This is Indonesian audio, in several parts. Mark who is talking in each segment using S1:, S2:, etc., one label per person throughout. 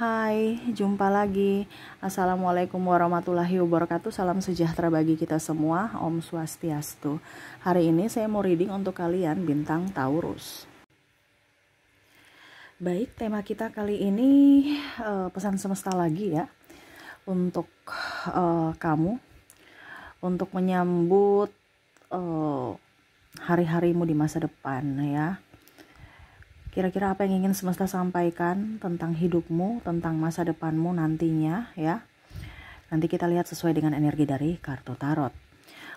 S1: Hai, jumpa lagi. Assalamualaikum warahmatullahi wabarakatuh. Salam sejahtera bagi kita semua. Om Swastiastu. Hari ini saya mau reading untuk kalian bintang Taurus. Baik, tema kita kali ini pesan semesta lagi ya. Untuk kamu. Untuk menyambut hari-harimu di masa depan ya. Kira-kira apa yang ingin semesta sampaikan tentang hidupmu, tentang masa depanmu nantinya ya. Nanti kita lihat sesuai dengan energi dari kartu tarot.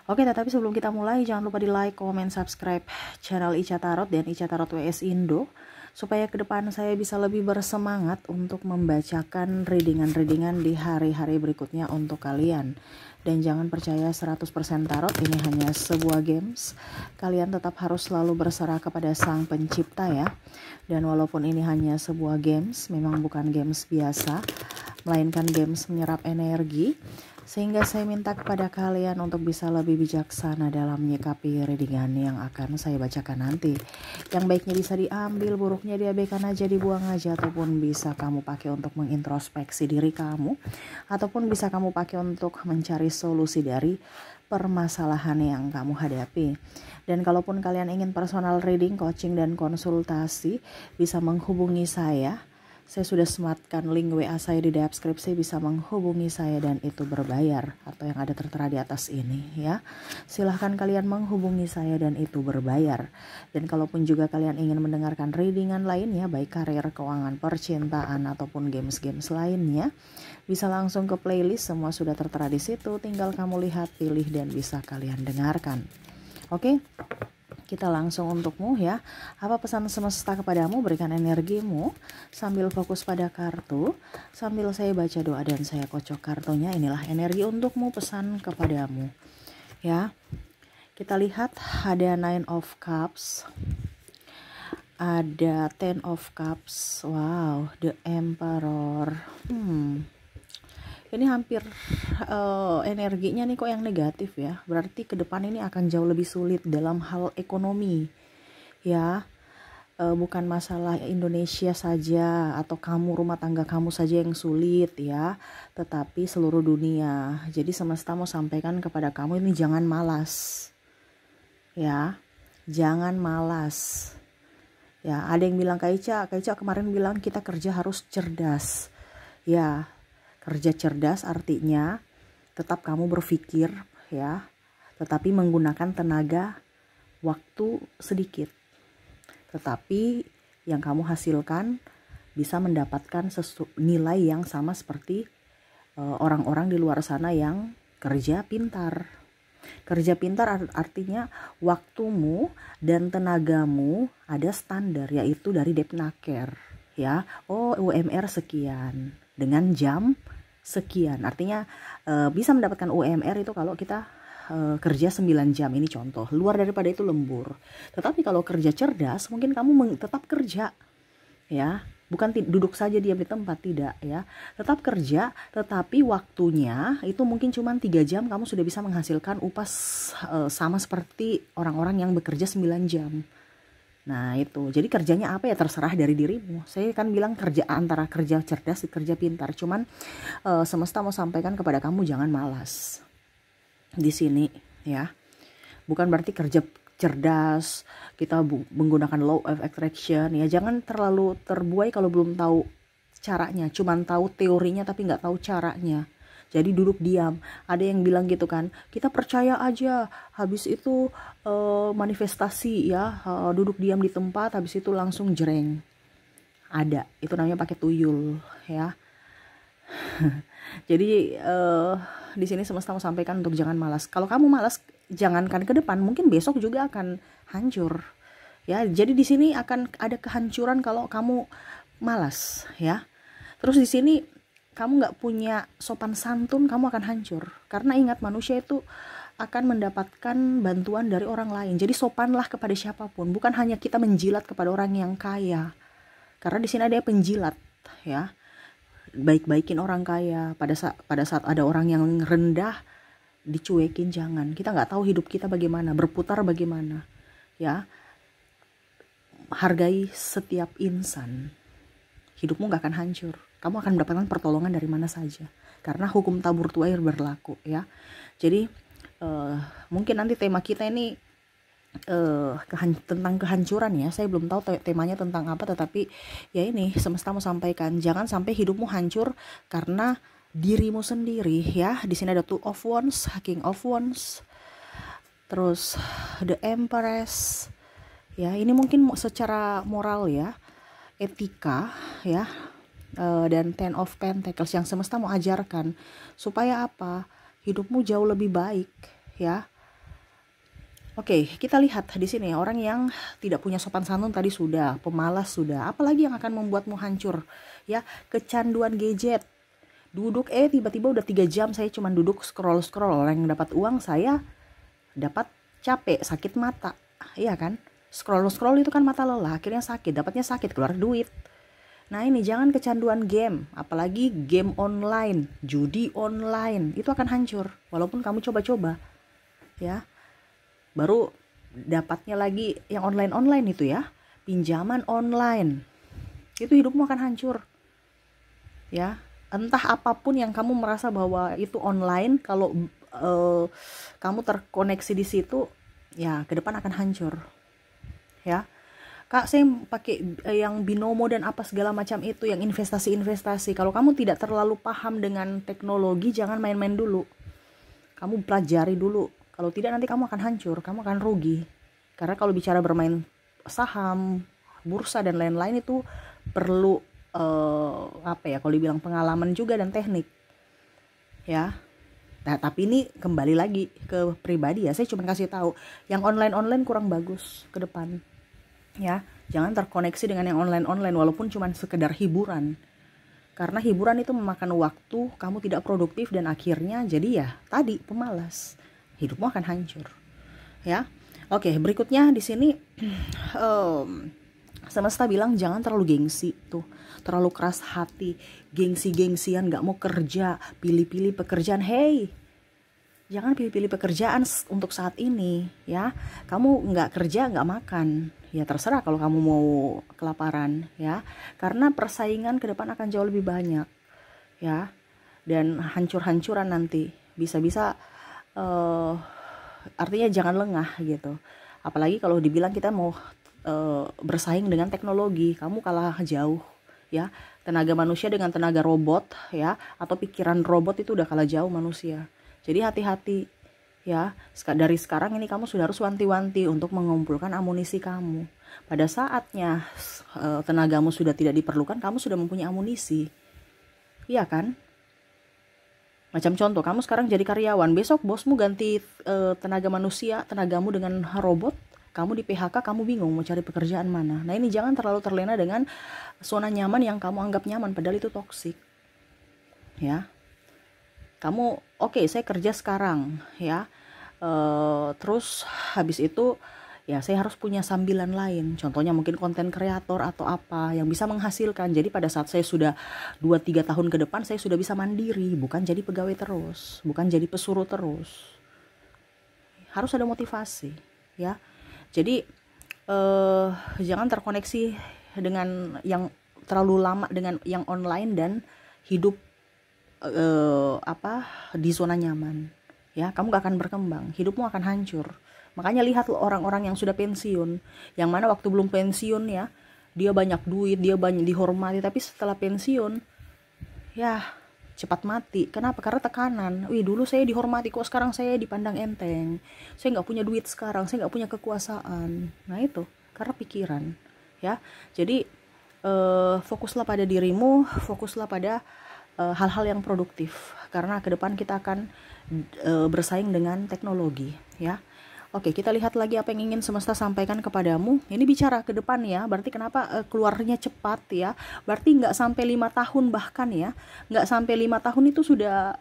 S1: Oke, tetapi sebelum kita mulai jangan lupa di like, comment, subscribe channel Ica Tarot dan Ica Tarot WS Indo. Supaya ke depan saya bisa lebih bersemangat untuk membacakan readingan-readingan di hari-hari berikutnya untuk kalian. Dan jangan percaya 100% tarot, ini hanya sebuah games. Kalian tetap harus selalu berserah kepada sang pencipta ya. Dan walaupun ini hanya sebuah games, memang bukan games biasa, melainkan games menyerap energi. Sehingga saya minta kepada kalian untuk bisa lebih bijaksana dalam menyikapi readingan yang akan saya bacakan nanti. Yang baiknya bisa diambil, buruknya diabaikan aja, dibuang aja, ataupun bisa kamu pakai untuk mengintrospeksi diri kamu, ataupun bisa kamu pakai untuk mencari solusi dari permasalahan yang kamu hadapi. Dan kalaupun kalian ingin personal reading, coaching, dan konsultasi, bisa menghubungi saya. Saya sudah sematkan link WA saya di deskripsi, bisa menghubungi saya dan itu berbayar atau yang ada tertera di atas ini ya. Silahkan kalian menghubungi saya dan itu berbayar. Dan kalaupun juga kalian ingin mendengarkan readingan lainnya, baik karir, keuangan, percintaan ataupun games-games lainnya, bisa langsung ke playlist, semua sudah tertera di situ. Tinggal kamu lihat, pilih dan bisa kalian dengarkan. Oke? Kita langsung untukmu ya. Apa pesan semesta kepadamu? Berikan energimu sambil fokus pada kartu, sambil saya baca doa dan saya kocok kartunya. Inilah energi untukmu, pesan kepadamu ya. Kita lihat ada Nine of Cups, ada Ten of Cups, wow, The Emperor. Ini hampir energinya nih kok yang negatif ya. Berarti ke depan ini akan jauh lebih sulit dalam hal ekonomi ya. Bukan masalah Indonesia saja atau kamu, rumah tangga kamu saja yang sulit ya, tetapi seluruh dunia. Jadi semesta mau sampaikan kepada kamu ini jangan malas ya. Jangan malas ya. Ada yang bilang Kak Ica kemarin bilang kita kerja harus cerdas ya. Kerja cerdas artinya tetap kamu berpikir ya, tetapi menggunakan tenaga waktu sedikit. Tetapi yang kamu hasilkan bisa mendapatkan nilai yang sama seperti orang-orang di luar sana yang kerja pintar. Kerja pintar artinya waktumu dan tenagamu ada standar, yaitu dari Depnaker ya. Oh, UMR sekian dengan jam sekian. Artinya bisa mendapatkan UMR itu kalau kita kerja 9 jam, ini contoh. Luar daripada itu lembur. Tetapi kalau kerja cerdas, mungkin kamu tetap kerja ya. Bukan duduk saja diam di tempat, tidak ya. Tetap kerja, tetapi waktunya itu mungkin cuma 3 jam kamu sudah bisa menghasilkan upah sama seperti orang-orang yang bekerja 9 jam. Nah itu, jadi kerjanya apa ya terserah dari dirimu. Saya kan bilang kerja antara kerja cerdas dan kerja pintar. Cuman semesta mau sampaikan kepada kamu jangan malas di sini ya. Bukan berarti kerja cerdas kita menggunakan law of attraction ya. Jangan terlalu terbuai kalau belum tahu caranya. Cuman tahu teorinya tapi nggak tahu caranya. Jadi duduk diam. Ada yang bilang gitu kan, kita percaya aja, habis itu manifestasi ya, duduk diam di tempat, habis itu langsung jreng. Ada, itu namanya pakai tuyul ya. Jadi di sini semesta mau sampaikan untuk jangan malas. Kalau kamu malas, jangankan ke depan, mungkin besok juga akan hancur ya. Jadi di sini akan ada kehancuran kalau kamu malas ya. Terus di sini kamu nggak punya sopan santun, kamu akan hancur. Karena ingat, manusia itu akan mendapatkan bantuan dari orang lain. Jadi sopanlah kepada siapapun, bukan hanya kita menjilat kepada orang yang kaya. Karena di sini ada penjilat ya. Baik-baikin orang kaya. Pada saat ada orang yang rendah, dicuekin jangan. Kita nggak tahu hidup kita bagaimana, berputar bagaimana ya. Hargai setiap insan. Hidupmu nggak akan hancur. kamu akan mendapatkan pertolongan dari mana saja, karena hukum tabur tuair berlaku ya. Jadi mungkin nanti tema kita ini tentang kehancuran ya. Saya belum tahu temanya tentang apa, tetapi ya ini semesta mau sampaikan, jangan sampai hidupmu hancur karena dirimu sendiri ya. Di sini ada Two of Wands, King of Wands, terus The Empress ya. Ini mungkin secara moral ya, etika ya, dan Ten of Pentacles yang semesta mau ajarkan supaya apa, hidupmu jauh lebih baik ya. Oke, kita lihat di sini orang yang tidak punya sopan santun tadi sudah, pemalas sudah, apalagi yang akan membuatmu hancur ya. Kecanduan gadget, duduk tiba-tiba udah 3 jam saya cuma duduk scroll, orang yang dapat uang, saya dapat capek, sakit mata, iya kan? Scroll itu kan mata lelah, akhirnya sakit, dapatnya sakit, keluar duit. Nah ini jangan kecanduan game, apalagi game online, judi online, itu akan hancur walaupun kamu coba-coba ya. Baru dapatnya lagi yang online itu ya, pinjaman online, itu hidupmu akan hancur ya. Entah apapun yang kamu merasa bahwa itu online, kalau kamu terkoneksi di situ ya, ke depan akan hancur ya. Kak, saya pakai yang binomo dan apa segala macam itu, yang investasi. Kalau kamu tidak terlalu paham dengan teknologi, jangan main-main dulu. Kamu pelajari dulu. Kalau tidak nanti kamu akan hancur, kamu akan rugi. Karena kalau bicara bermain saham, bursa dan lain-lain itu perlu kalau dibilang pengalaman juga dan teknik. Ya. Nah, tapi ini kembali lagi ke pribadi ya. Saya cuma kasih tahu, yang online kurang bagus ke depan. Ya, jangan terkoneksi dengan yang online walaupun cuma sekedar hiburan. Karena hiburan itu memakan waktu, kamu tidak produktif dan akhirnya jadi ya tadi pemalas. Hidupmu akan hancur. Ya. Oke, berikutnya di sini semesta bilang jangan terlalu gengsi tuh. Terlalu keras hati, gengsi-gengsian, gak mau kerja, pilih-pilih pekerjaan. Hey, jangan pilih-pilih pekerjaan untuk saat ini ya. Kamu nggak kerja, nggak makan, ya terserah kalau kamu mau kelaparan ya. Karena persaingan ke depan akan jauh lebih banyak ya. Dan hancur-hancuran nanti. Bisa-bisa artinya jangan lengah gitu. Apalagi kalau dibilang kita mau bersaing dengan teknologi, kamu kalah jauh ya. Tenaga manusia dengan tenaga robot ya, atau pikiran robot itu udah kalah jauh manusia. Jadi hati-hati ya. Dari sekarang ini kamu sudah harus wanti-wanti untuk mengumpulkan amunisi kamu. Pada saatnya tenagamu sudah tidak diperlukan, kamu sudah mempunyai amunisi. Iya kan? Macam contoh, kamu sekarang jadi karyawan, besok bosmu ganti tenaga manusia, tenagamu dengan robot, kamu di PHK, kamu bingung mau cari pekerjaan mana. Nah ini jangan terlalu terlena dengan zona nyaman yang kamu anggap nyaman, padahal itu toksik ya. Kamu oke, saya kerja sekarang ya, terus habis itu ya saya harus punya sambilan lain, contohnya mungkin konten kreator atau apa yang bisa menghasilkan. Jadi pada saat saya sudah 2-3 tahun ke depan, saya sudah bisa mandiri, bukan jadi pegawai terus, bukan jadi pesuruh terus. Harus ada motivasi ya. Jadi jangan terkoneksi dengan yang terlalu lama dengan yang online dan hidup di zona nyaman ya. Kamu gak akan berkembang, hidupmu akan hancur. Makanya lihat orang-orang yang sudah pensiun, yang mana waktu belum pensiun ya dia banyak duit, dia banyak dihormati, tapi setelah pensiun ya cepat mati. Kenapa? Karena tekanan. Wih, dulu saya dihormati, kok sekarang saya dipandang enteng, saya nggak punya duit sekarang, saya nggak punya kekuasaan. Nah itu karena pikiran ya. Jadi fokuslah pada dirimu, fokuslah pada hal-hal yang produktif, karena ke depan kita akan bersaing dengan teknologi ya. Oke, kita lihat lagi apa yang ingin semesta sampaikan kepadamu. Ini bicara ke depan ya, berarti kenapa keluarnya cepat ya. Berarti nggak sampai 5 tahun bahkan ya. Nggak sampai 5 tahun itu sudah,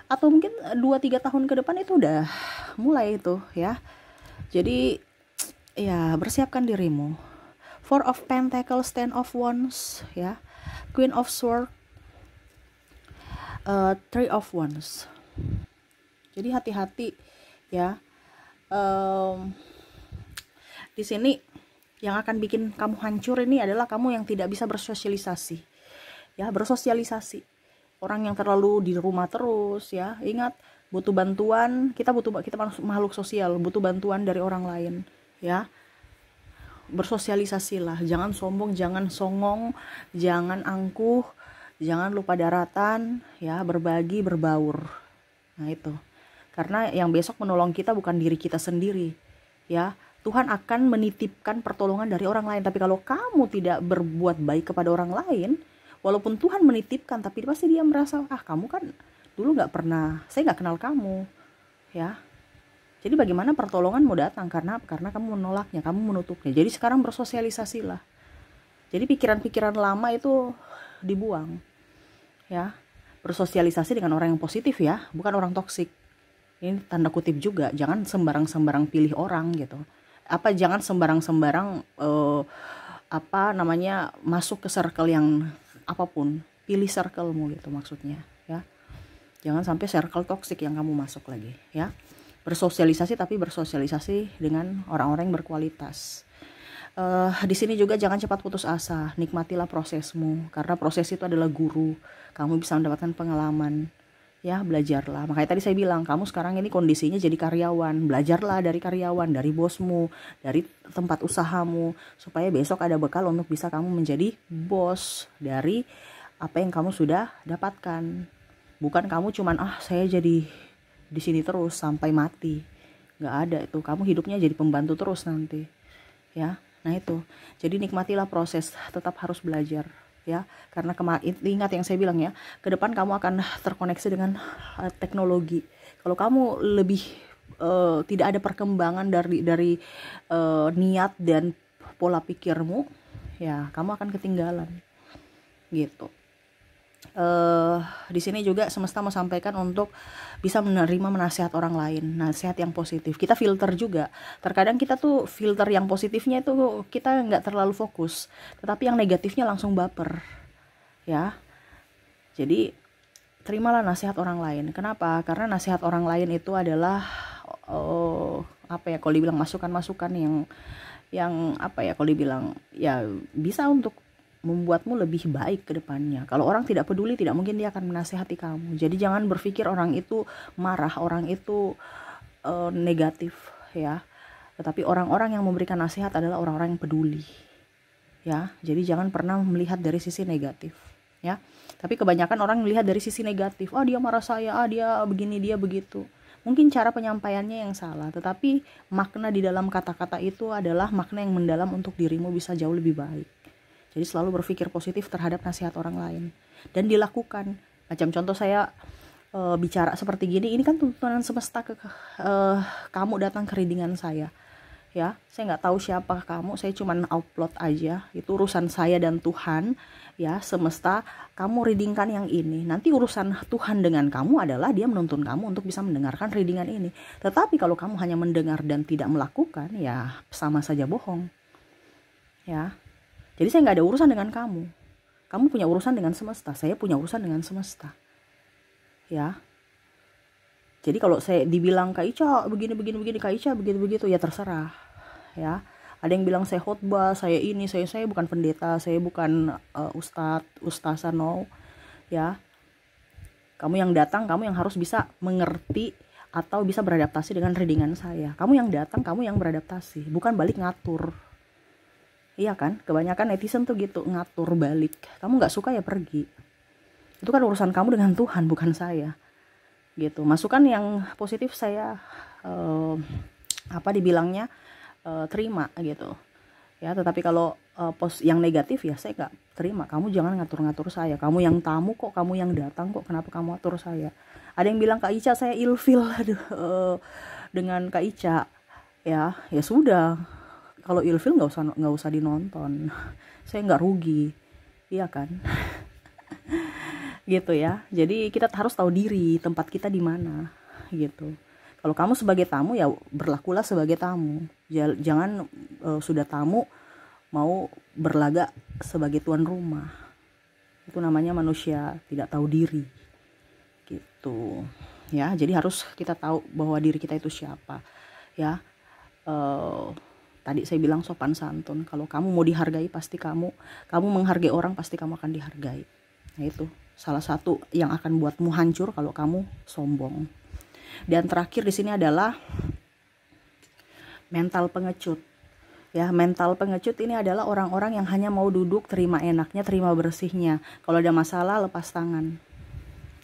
S1: atau mungkin 2-3 tahun ke depan itu udah mulai itu ya. Jadi ya bersiapkan dirimu. Four of Pentacles, Ten of Wands ya, Queen of Swords, Three of Wands. Jadi hati-hati ya. Di sini yang akan bikin kamu hancur ini adalah kamu yang tidak bisa bersosialisasi ya, bersosialisasi. Orang yang terlalu di rumah terus, ya, ingat butuh bantuan, kita makhluk sosial, butuh bantuan dari orang lain, ya. Bersosialisasilah, jangan sombong, jangan songong, jangan angkuh, jangan lupa daratan, ya, berbagi, berbaur. Nah itu, karena yang besok menolong kita bukan diri kita sendiri, ya. Tuhan akan menitipkan pertolongan dari orang lain. Tapi kalau kamu tidak berbuat baik kepada orang lain, walaupun Tuhan menitipkan, tapi pasti dia merasa, kamu kan dulu nggak pernah, saya nggak kenal kamu, ya. Jadi bagaimana pertolongan mau datang? Karena kamu menolaknya, kamu menutupnya. Jadi sekarang bersosialisasilah. Jadi pikiran-pikiran lama itu dibuang, ya. Bersosialisasi dengan orang yang positif, ya, bukan orang toksik. Ini tanda kutip juga, jangan sembarang-sembarang pilih orang gitu. Jangan sembarang-sembarang masuk ke circle yang apapun. Pilih circlemu gitu maksudnya, ya. Jangan sampai circle toksik yang kamu masuk lagi, ya. Bersosialisasi, tapi bersosialisasi dengan orang-orang yang berkualitas. Di sini juga jangan cepat putus asa, nikmatilah prosesmu, karena proses itu adalah guru. Kamu bisa mendapatkan pengalaman, ya, belajarlah. Makanya tadi saya bilang, kamu sekarang ini kondisinya jadi karyawan, belajarlah dari karyawan, dari bosmu, dari tempat usahamu, supaya besok ada bekal untuk bisa kamu menjadi bos dari apa yang kamu sudah dapatkan. Bukan kamu cuman saya jadi di sini terus sampai mati. Nggak ada itu, kamu hidupnya jadi pembantu terus nanti, ya. Nah itu, jadi nikmatilah proses, tetap harus belajar, ya. Karena ingat yang saya bilang, ya, ke depan kamu akan terkoneksi dengan teknologi. Kalau kamu lebih tidak ada perkembangan dari niat dan pola pikirmu, ya, kamu akan ketinggalan, gitu. Di sini juga semesta mau sampaikan untuk bisa menerima menasihat orang lain, nasihat yang positif. Kita filter juga. Terkadang kita tuh filter yang positifnya itu kita nggak terlalu fokus, tetapi yang negatifnya langsung baper, ya. Jadi terimalah nasihat orang lain. Kenapa? Karena nasihat orang lain itu adalah kalau dibilang masukan-masukan yang kalau dibilang, ya, bisa untuk membuatmu lebih baik ke depannya. Kalau orang tidak peduli, tidak mungkin dia akan menasihati kamu. Jadi jangan berpikir orang itu marah, orang itu negatif, ya. Tetapi orang-orang yang memberikan nasihat adalah orang-orang yang peduli, ya. Jadi jangan pernah melihat dari sisi negatif, ya. Tapi kebanyakan orang melihat dari sisi negatif. Dia marah saya, dia begini, dia begitu. Mungkin cara penyampaiannya yang salah, tetapi makna di dalam kata-kata itu adalah makna yang mendalam untuk dirimu bisa jauh lebih baik. Jadi selalu berpikir positif terhadap nasihat orang lain dan dilakukan. Macam contoh saya bicara seperti gini, ini kan tuntunan semesta kamu datang ke readingan saya, ya. Saya nggak tahu siapa kamu, saya cuma upload aja. Itu urusan saya dan Tuhan, ya. Semesta, kamu readingkan yang ini. Nanti urusan Tuhan dengan kamu adalah dia menuntun kamu untuk bisa mendengarkan readingan ini. Tetapi kalau kamu hanya mendengar dan tidak melakukan, ya sama saja bohong, ya. Jadi saya nggak ada urusan dengan kamu. Kamu punya urusan dengan semesta. Saya punya urusan dengan semesta, ya. Jadi kalau saya dibilang Kak Ica begini, Kak Ica begitu, ya terserah, ya. Ada yang bilang saya khotbah, saya ini, saya bukan pendeta, saya bukan ustazah, no, ya. Kamu yang datang, kamu yang harus bisa mengerti atau bisa beradaptasi dengan readingan saya. Kamu yang datang, kamu yang beradaptasi, bukan balik ngatur. Iya kan, kebanyakan netizen tuh gitu, ngatur balik. Kamu nggak suka ya pergi. Itu kan urusan kamu dengan Tuhan, bukan saya. Gitu. Masukan yang positif saya dibilangnya terima gitu. Ya, tetapi kalau yang negatif, ya saya nggak terima. Kamu jangan ngatur-ngatur saya. Kamu yang tamu kok, kamu yang datang kok, kenapa kamu atur saya? Ada yang bilang Kak Ica saya ilfil dengan Kak Ica. Ya sudah. Kalau ilfil nggak usah dinonton, saya nggak rugi, iya kan? Gitu ya. Jadi kita harus tahu diri tempat kita di mana, gitu. Kalau kamu sebagai tamu, ya berlakulah sebagai tamu. Jangan sudah tamu mau berlagak sebagai tuan rumah. Itu namanya manusia tidak tahu diri, gitu. Ya, jadi harus kita tahu bahwa diri kita itu siapa, ya. Tadi saya bilang sopan santun. Kalau kamu mau dihargai, pasti kamu menghargai orang, pasti kamu akan dihargai, Nah itu salah satu yang akan buatmu hancur kalau kamu sombong. Dan terakhir di sini adalah mental pengecut. Ya, mental pengecut ini adalah orang-orang yang hanya mau duduk, terima enaknya, terima bersihnya. Kalau ada masalah lepas tangan.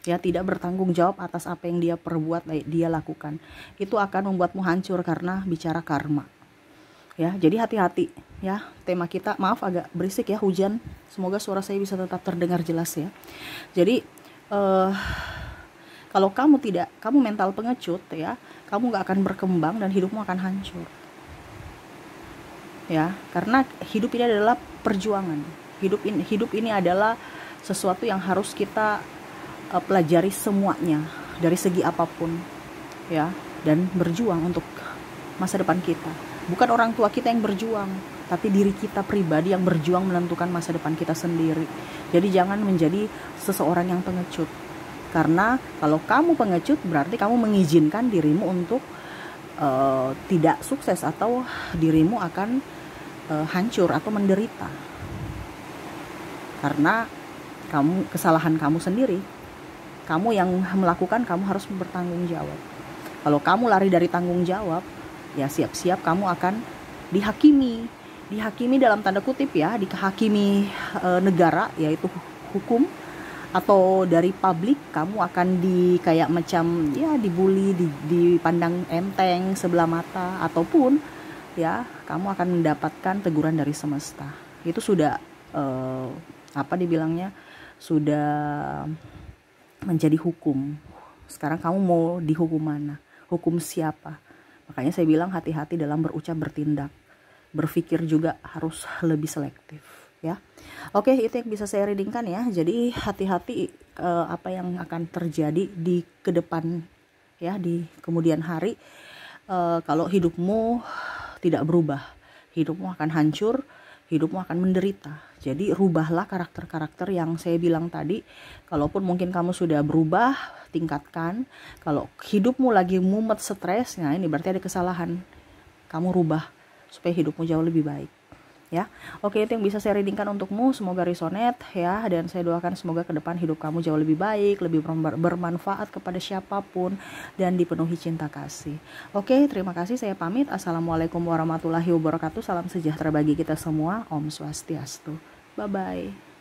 S1: Ya, tidak bertanggung jawab atas apa yang dia perbuat, dia lakukan. Itu akan membuatmu hancur karena bicara karma. Ya, jadi hati-hati ya. Tema kita, maaf agak berisik ya, hujan. Semoga suara saya bisa tetap terdengar jelas ya. Jadi kalau kamu mental pengecut ya, kamu gak akan berkembang dan hidupmu akan hancur. Ya, karena hidup ini adalah perjuangan. Hidup ini adalah sesuatu yang harus kita pelajari semuanya dari segi apapun ya, dan berjuang untuk masa depan kita. Bukan orang tua kita yang berjuang, tapi diri kita pribadi yang berjuang menentukan masa depan kita sendiri. Jadi jangan menjadi seseorang yang pengecut. Karena kalau kamu pengecut berarti kamu mengizinkan dirimu untuk tidak sukses, atau dirimu akan hancur atau menderita. Karena kesalahan kamu sendiri. Kamu yang melakukan, kamu harus bertanggung jawab. Kalau kamu lari dari tanggung jawab, ya siap-siap kamu akan dihakimi dalam tanda kutip ya, dihakimi negara, yaitu hukum, atau dari publik. Kamu akan kayak macam ya dibully, dipandang enteng, sebelah mata, ataupun ya kamu akan mendapatkan teguran dari semesta. Itu sudah sudah menjadi hukum. Sekarang kamu mau dihukum mana? Hukum siapa? Makanya saya bilang hati-hati dalam berucap, bertindak. Berpikir juga harus lebih selektif ya. Oke, itu yang bisa saya readingkan ya. Jadi hati-hati apa yang akan terjadi di ke depan ya, di kemudian hari. Kalau hidupmu tidak berubah, hidupmu akan hancur, hidupmu akan menderita. Jadi rubahlah karakter-karakter yang saya bilang tadi. Kalaupun mungkin kamu sudah berubah, tingkatkan. Kalau hidupmu lagi mumet, stres, nah ini berarti ada kesalahan. Kamu rubah supaya hidupmu jauh lebih baik ya. Oke, itu yang bisa saya readingkan untukmu. Semoga resonate ya, dan saya doakan semoga ke depan hidup kamu jauh lebih baik, lebih bermanfaat kepada siapapun, dan dipenuhi cinta kasih. Oke, terima kasih, saya pamit. Assalamualaikum warahmatullahi wabarakatuh. Salam sejahtera bagi kita semua. Om Swastiastu. Bye bye.